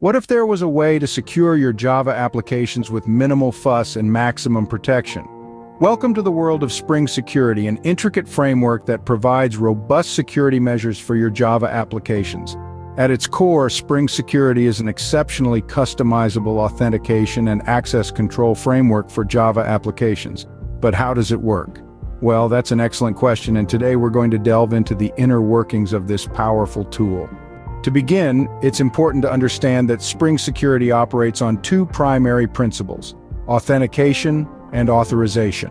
What if there was a way to secure your Java applications with minimal fuss and maximum protection? Welcome to the world of Spring Security, an intricate framework that provides robust security measures for your Java applications. At its core, Spring Security is an exceptionally customizable authentication and access control framework for Java applications. But how does it work? Well, that's an excellent question, and today we're going to delve into the inner workings of this powerful tool. To begin, it's important to understand that Spring Security operates on two primary principles: authentication and authorization.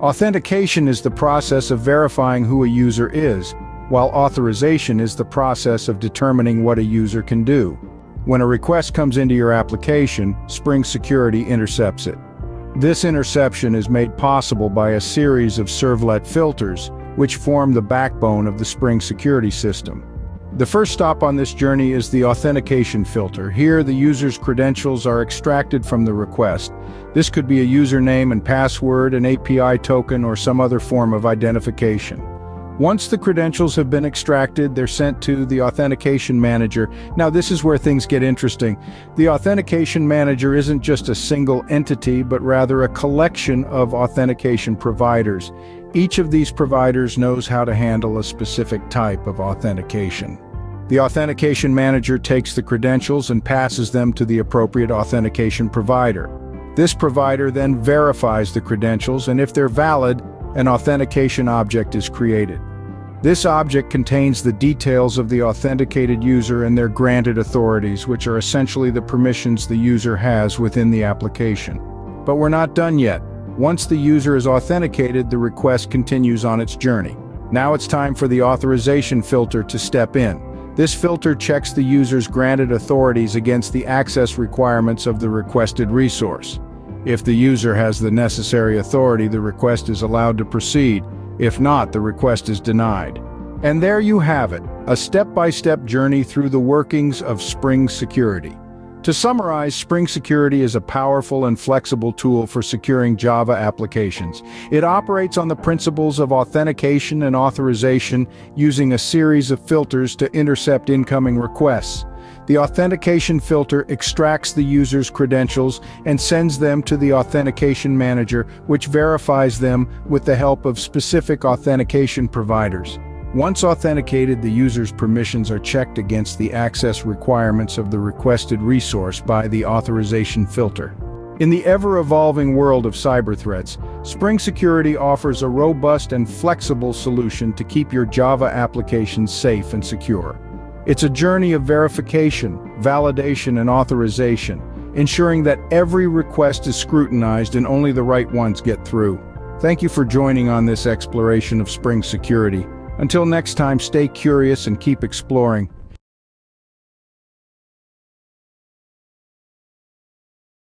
Authentication is the process of verifying who a user is, while authorization is the process of determining what a user can do. When a request comes into your application, Spring Security intercepts it. This interception is made possible by a series of servlet filters, which form the backbone of the Spring Security system. The first stop on this journey is the authentication filter. Here, the user's credentials are extracted from the request. This could be a username and password, an API token, or some other form of identification. Once the credentials have been extracted, they're sent to the Authentication Manager. Now, this is where things get interesting. The Authentication Manager isn't just a single entity, but rather a collection of authentication providers. Each of these providers knows how to handle a specific type of authentication. The Authentication Manager takes the credentials and passes them to the appropriate authentication provider. This provider then verifies the credentials, and if they're valid, an authentication object is created. This object contains the details of the authenticated user and their granted authorities, which are essentially the permissions the user has within the application. But we're not done yet. Once the user is authenticated, the request continues on its journey. Now it's time for the authorization filter to step in. This filter checks the user's granted authorities against the access requirements of the requested resource. If the user has the necessary authority, the request is allowed to proceed. If not, the request is denied. And there you have it, a step-by-step journey through the workings of Spring Security. To summarize, Spring Security is a powerful and flexible tool for securing Java applications. It operates on the principles of authentication and authorization, using a series of filters to intercept incoming requests. The authentication filter extracts the user's credentials and sends them to the Authentication Manager, which verifies them with the help of specific authentication providers. Once authenticated, the user's permissions are checked against the access requirements of the requested resource by the authorization filter. In the ever-evolving world of cyber threats, Spring Security offers a robust and flexible solution to keep your Java applications safe and secure. It's a journey of verification, validation, and authorization, ensuring that every request is scrutinized and only the right ones get through. Thank you for joining on this exploration of Spring Security. Until next time, stay curious and keep exploring.